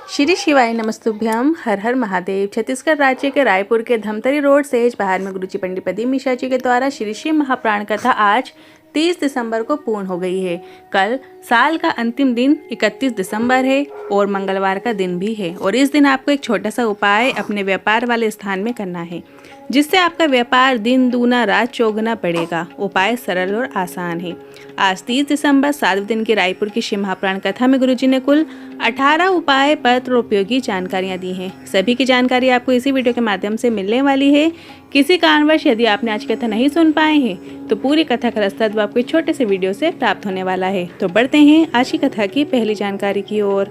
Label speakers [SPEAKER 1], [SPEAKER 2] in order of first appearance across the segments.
[SPEAKER 1] श्री शिवाय नमस्तुभ्यम। हर हर महादेव। छत्तीसगढ़ राज्य के रायपुर के धमतरी रोड सेज बाहर में गुरुजी पंडित प्रदीप मिश्रा जी के द्वारा श्री शिव महाप्राण कथा आज 30 दिसंबर को पूर्ण हो गई है। कल साल का अंतिम दिन 31 दिसंबर है और मंगलवार का दिन भी है। और इस दिन आपको एक छोटा सा उपाय अपने व्यापार वाले स्थान में करना है, जिससे आपका व्यापार दिन दूना रात चौगुना बढ़ेगा। उपाय सरल और आसान है। आज 30 दिसंबर 7वें दिन की रायपुर की शिव महाप्राण कथा में गुरुजी ने कुल 18 उपाय पत्र और उपयोगी जानकारियां दी हैं। सभी की जानकारी आपको इसी वीडियो के माध्यम से मिलने वाली है। किसी कारणवश यदि आपने आज की कथा नहीं सुन पाए हैं तो पूरी कथा का रसद आपको एक छोटे से वीडियो से प्राप्त होने वाला है। तो बढ़ते हैं आज की कथा की पहली जानकारी की ओर।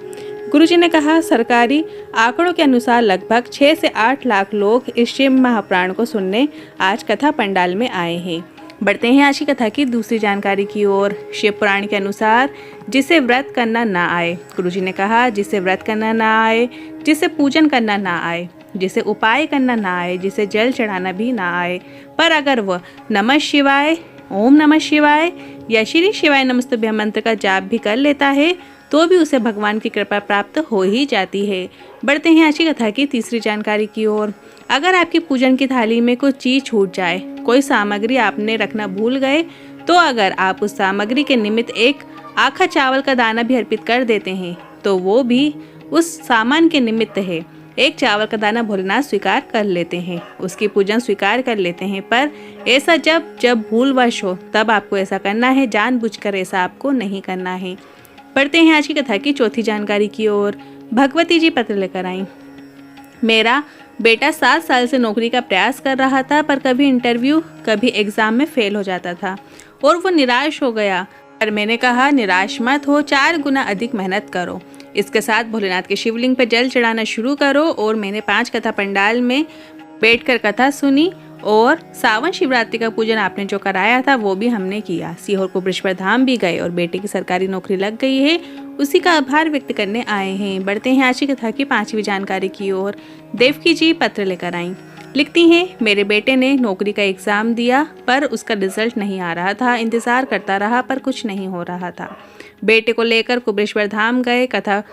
[SPEAKER 1] गुरुजी ने कहा, सरकारी आंकड़ों के अनुसार लगभग 6 से 8 लाख लोग इस शिव महाप्राण को सुनने आज कथा पंडाल में आए हैं। बढ़ते हैं आज की कथा की दूसरी जानकारी की ओर। शिव पुराण के अनुसार जिसे व्रत करना ना आए, गुरुजी ने कहा, जिसे व्रत करना ना आए, जिसे पूजन करना ना आए, जिसे उपाय करना ना आए, जिसे जल चढ़ाना भी ना आए, पर अगर वह नमः शिवाय, ओम नमः शिवाय या श्री शिवाय नमस्तुभ्यम मंत्र का जाप भी कर लेता है तो भी उसे भगवान की कृपा प्राप्त हो ही जाती है। बढ़ते हैं आज की कथा की तीसरी जानकारी की ओर। अगर आपकी पूजन की थाली में कुछ चीज छूट जाए, कोई सामग्री आपने रखना भूल गए, तो अगर आप उस सामग्री के निमित्त एक आखा चावल का दाना भी अर्पित कर देते हैं तो वो भी उस सामान के निमित्त है। एक चावल का दाना भोलेनाथ स्वीकार कर लेते हैं, उसकी पूजन स्वीकार कर लेते हैं, पर ऐसा जब भूलवश हो तब आपको ऐसा करना है, जानबूझकर ऐसा आपको नहीं करना है। पढ़ते हैं आज की कथा की चौथी जानकारी की ओर। भगवती जी पत्र लेकर आई। मेरा बेटा 7 साल से नौकरी का प्रयास कर रहा था, पर कभी इंटरव्यू कभी एग्जाम में फेल हो जाता था और वो निराश हो गया। पर मैंने कहा, निराश मत हो, 4 गुना अधिक मेहनत करो। इसके साथ भोलेनाथ के शिवलिंग पर जल चढ़ाना शुरू करो। और मैंने 5 कथा पंडाल में बैठकर कथा सुनी और सावन शिवरात्रि का पूजन आपने जो कराया था वो भी हमने किया। सीहोर को बृहस्पति धाम भी गए और बेटे की सरकारी नौकरी लग गई है, उसी का आभार व्यक्त करने आए हैं। बढ़ते हैं आज की कथा की 5वीं जानकारी की ओर। देवकी जी पत्र लेकर आई। लिखती हैं, मेरे बेटे ने नौकरी का एग्जाम दिया पर उसका रिजल्ट नहीं आ रहा था। इंतजार करता रहा पर कुछ नहीं हो रहा था। बेटे को लेकर कुबेश्वर धाम गए। कथा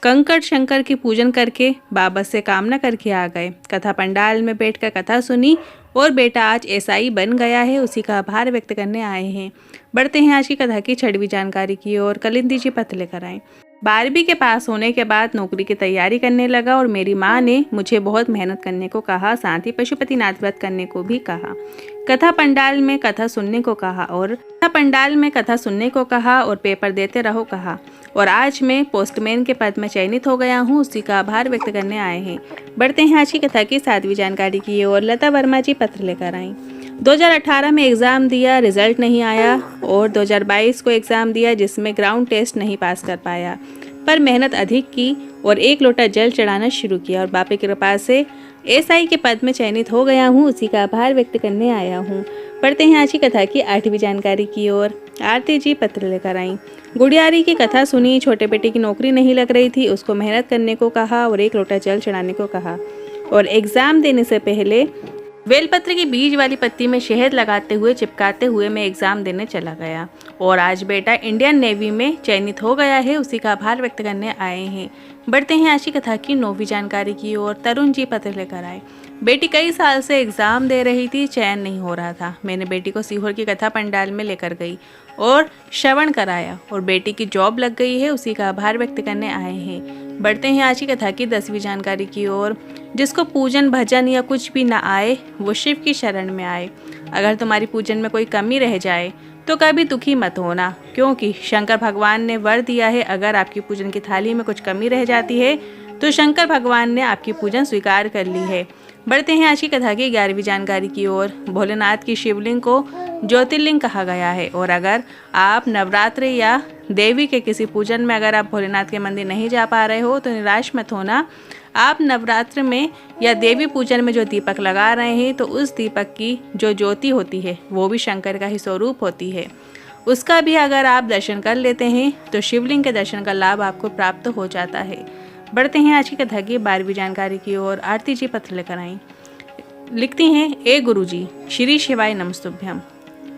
[SPEAKER 1] कंकड़ शंकर की पूजन करके बाबा से कामना करके आ गए। कथा पंडाल में बैठकर कथा सुनी और बेटा आज एसआई बन गया है, उसी का आभार व्यक्त करने आए हैं। बढ़ते हैं आज की कथा की 6वीं जानकारी की ओर। कलिंदी जी पत्र लेकर आए। 12वीं के पास होने के बाद नौकरी की तैयारी करने लगा और मेरी माँ ने मुझे बहुत मेहनत करने को कहा, साथ ही पशुपतिनाथ व्रत करने को भी कहा। कथा पंडाल में कथा सुनने को कहा और पेपर देते रहो कहा। और आज मैं पोस्टमैन के पद में चयनित हो गया हूँ, उसी का आभार व्यक्त करने आए हैं। बढ़ते हैं आज की कथा की 7वीं जानकारी की ओर। लता वर्मा जी पत्र लेकर आई। 2018 में एग्ज़ाम दिया, रिजल्ट नहीं आया और 2022 को एग्ज़ाम दिया जिसमें ग्राउंड टेस्ट नहीं पास कर पाया, पर मेहनत अधिक की और 1 लोटा जल चढ़ाना शुरू किया और बापे की कृपा से एसआई के पद में चयनित हो गया हूँ, उसी का आभार व्यक्त करने आया हूँ। पढ़ते हैं आज की कथा की 8वीं जानकारी की ओर। आरती जी पत्र लेकर आई। गुड़ियारी की कथा सुनी। छोटे बेटे की नौकरी नहीं लग रही थी, उसको मेहनत करने को कहा और 1 लोटा जल चढ़ाने को कहा। और एग्ज़ाम देने से पहले बेलपत्र की बीज वाली पत्ती में शहद लगाते हुए चिपकाते हुए मैं एग्ज़ाम देने चला गया और आज बेटा इंडियन नेवी में चयनित हो गया है, उसी का आभार व्यक्त करने आए हैं। बढ़ते हैं आज की कथा की 9वीं जानकारी की ओर। तरुण जी पत्र लेकर आए। बेटी कई साल से एग्ज़ाम दे रही थी, चयन नहीं हो रहा था। मैंने बेटी को सीहोर की कथा पंडाल में लेकर गई और श्रवण कराया और बेटी की जॉब लग गई है, उसी का आभार व्यक्त करने आए हैं। बढ़ते हैं आज की कथा की 10वीं जानकारी की ओर। जिसको पूजन भजन या कुछ भी ना आए वो शिव की शरण में आए। अगर तुम्हारी पूजन में कोई कमी रह जाए तो कभी दुखी मत होना, क्योंकि शंकर भगवान ने वर दिया है, अगर आपकी पूजन की थाली में कुछ कमी रह जाती है तो शंकर भगवान ने आपकी पूजन स्वीकार कर ली है। बढ़ते हैं आज की कथा की 11वीं जानकारी की ओर। भोलेनाथ की शिवलिंग को ज्योतिर्लिंग कहा गया है और अगर आप नवरात्र या देवी के किसी पूजन में अगर आप भोलेनाथ के मंदिर नहीं जा पा रहे हो तो निराश मत होना। आप नवरात्र में या देवी पूजन में जो दीपक लगा रहे हैं तो उस दीपक की जो ज्योति होती है वो भी शंकर का ही स्वरूप होती है, उसका भी अगर आप दर्शन कर लेते हैं तो शिवलिंग के दर्शन का लाभ आपको प्राप्त हो जाता है। बढ़ते हैं आज की कथा की 12वीं जानकारी की ओर। आरती जी पत्र लेकर आई। लिखती हैं, ए गुरुजी, श्री शिवाय नमस्तुभ्यम।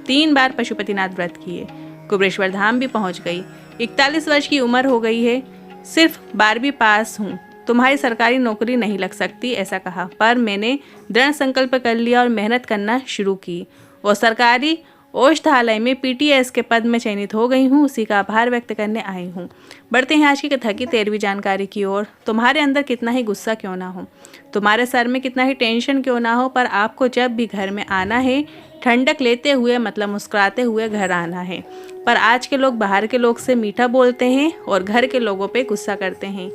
[SPEAKER 1] 3 बार पशुपतिनाथ व्रत किए, कुबेश्वर धाम भी पहुंच गई। 41 वर्ष की उम्र हो गई है, सिर्फ 12वीं पास हूँ। तुम्हारी सरकारी नौकरी नहीं लग सकती, ऐसा कहा। पर मैंने दृढ़ संकल्प कर लिया और मेहनत करना शुरू की और सरकारी औषधालय में पीटीएस के पद में चयनित हो गई हूँ। उसी का आभार व्यक्त करने आई हूँ। बढ़ते हैं आज की कथा की 13वीं जानकारी की ओर। तुम्हारे अंदर कितना ही गुस्सा क्यों ना हो, तुम्हारे सर में कितना ही टेंशन क्यों ना हो, पर आपको जब भी घर में आना है ठंडक लेते हुए, मतलब मुस्कुराते हुए घर आना है। पर आज के लोग बाहर के लोग से मीठा बोलते हैं और घर के लोगों पे गुस्सा करते हैं।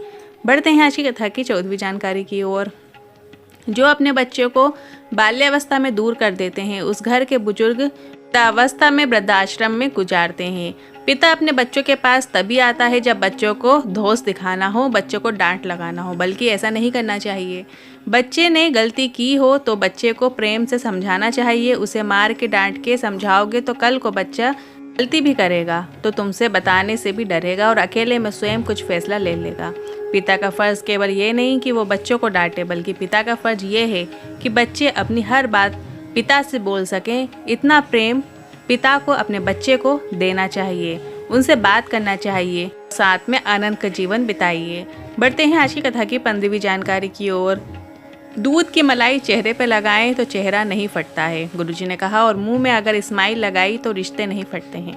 [SPEAKER 1] बढ़ते हैं आज की कथा की 14वीं जानकारी की ओर। जो अपने बच्चे को बाल्यावस्था में दूर कर देते हैं, उस घर के बुजुर्ग अवस्था में वृद्धाश्रम में गुजारते हैं। पिता अपने बच्चों के पास तभी आता है जब बच्चों को धौंस दिखाना हो, बच्चों को डांट लगाना हो, बल्कि ऐसा नहीं करना चाहिए। बच्चे ने गलती की हो तो बच्चे को प्रेम से समझाना चाहिए। उसे मार के डांट के समझाओगे तो कल को बच्चा गलती भी करेगा तो तुमसे बताने से भी डरेगा और अकेले में स्वयं कुछ फैसला ले लेगा। पिता का फर्ज केवल ये नहीं कि वो बच्चों को डांटे, बल्कि पिता का फर्ज ये है कि बच्चे अपनी हर बात पिता से बोल सकें। इतना प्रेम पिता को अपने बच्चे को देना चाहिए, उनसे बात करना चाहिए, साथ में आनंद का जीवन बिताइए। बढ़ते हैं आज की कथा की 15वीं जानकारी की ओर। दूध की मलाई चेहरे पे लगाएं तो चेहरा नहीं फटता है, गुरुजी ने कहा। और मुंह में अगर स्माइल लगाई तो रिश्ते नहीं फटते हैं,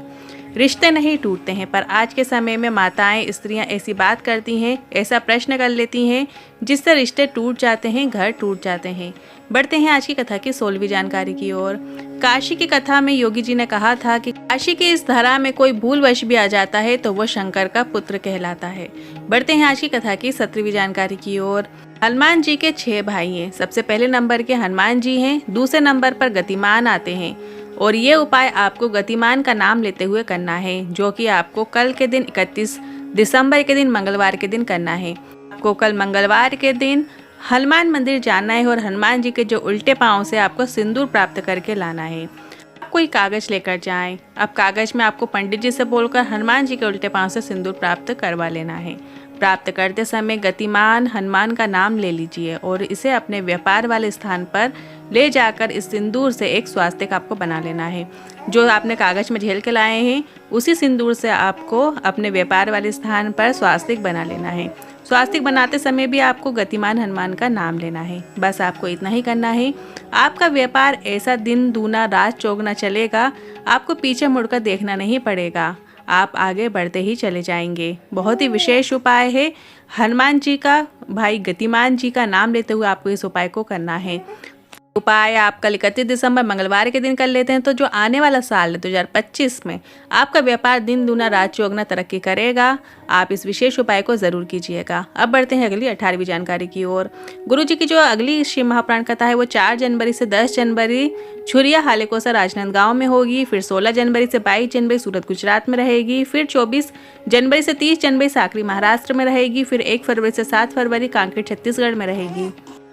[SPEAKER 1] रिश्ते नहीं टूटते हैं। पर आज के समय में माताएं, स्त्रियां ऐसी बात करती हैं, ऐसा प्रश्न कर लेती हैं जिससे रिश्ते टूट जाते हैं, घर टूट जाते हैं। बढ़ते हैं आज की कथा की 16वीं जानकारी की ओर। काशी की कथा में योगी जी ने कहा था कि काशी की इस धरा में कोई भूलवश भी आ जाता है तो वो शंकर का पुत्र कहलाता है। बढ़ते हैं आज की कथा की 17वीं जानकारी की ओर। हनुमान जी के 6 भाई हैं। सबसे पहले नंबर के हनुमान जी हैं, दूसरे नंबर पर गतिमान आते हैं। और ये उपाय आपको गतिमान का नाम लेते हुए करना है, जो कि आपको कल के दिन 31 दिसंबर के दिन मंगलवार के दिन करना है। आपको कल मंगलवार के दिन हनुमान मंदिर जाना है और हनुमान जी के जो उल्टे पांव से आपको सिंदूर प्राप्त करके लाना है। कोई कागज लेकर जाएं। अब कागज में आपको पंडित जी से बोलकर हनुमान जी के उल्टे पांव से सिंदूर प्राप्त करवा लेना है। प्राप्त करते समय गतिमान हनुमान का नाम ले लीजिए और इसे अपने व्यापार वाले स्थान पर ले जाकर इस सिंदूर से एक स्वास्तिक आपको बना लेना है। जो आपने कागज में झेल के लाए हैं उसी सिंदूर से आपको अपने व्यापार वाले स्थान पर स्वास्तिक बना लेना है। स्वास्तिक बनाते समय भी आपको गतिमान हनुमान का नाम लेना है। बस आपको इतना ही करना है। आपका व्यापार ऐसा दिन दूना रात चौगुना चलेगा, आपको पीछे मुड़कर देखना नहीं पड़ेगा, आप आगे बढ़ते ही चले जाएंगे। बहुत ही विशेष उपाय है। हनुमान जी का भाई गतिमान जी का नाम लेते हुए आपको इस उपाय को करना है। उपाय आप कल 31 दिसंबर मंगलवार के दिन कर लेते हैं तो जो आने वाला साल है 2025 में आपका व्यापार दिन दूना रात चौगुना तरक्की करेगा। आप इस विशेष उपाय को जरूर कीजिएगा। अब बढ़ते हैं अगली 18वीं जानकारी की ओर। गुरुजी की जो अगली शिव महापुराण कथा है वो 4 जनवरी से 10 जनवरी छुरिया हालेकोसा राजनांदगांव में होगी। फिर 16 जनवरी से 22 जनवरी सूरत गुजरात में रहेगी। फिर 24 जनवरी से 30 जनवरी साकरी महाराष्ट्र में रहेगी। फिर 1 फरवरी से 7 फरवरी कांकेर छत्तीसगढ़ में रहेगी।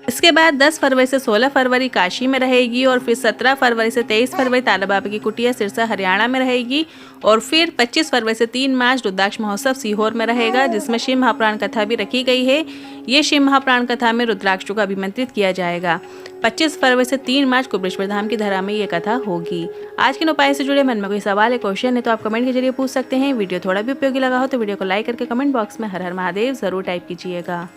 [SPEAKER 1] इसके बाद 10 फरवरी से 16 फरवरी काशी में रहेगी। और फिर 17 फरवरी से 23 फरवरी ताला बाबा की कुटिया सिरसा हरियाणा में रहेगी। और फिर 25 फरवरी से 3 मार्च रुद्राक्ष महोत्सव सीहोर में रहेगा, जिसमें शिव महापुराण कथा भी रखी गई है। ये शिव महापुराण कथा में रुद्राक्ष को अभिमंत्रित किया जाएगा। 25 फरवरी से 3 मार्च कुबेश्वर धाम की धरा में ये कथा होगी। आज के उपाय से जुड़े मन में कोई सवाल है, क्वेश्चन है तो आप कमेंट के जरिए पूछ सकते हैं। वीडियो थोड़ा भी उपयोगी लगा हो तो वीडियो को लाइक करके कमेंट बॉक्स में हर हर महादेव जरूर टाइप कीजिएगा।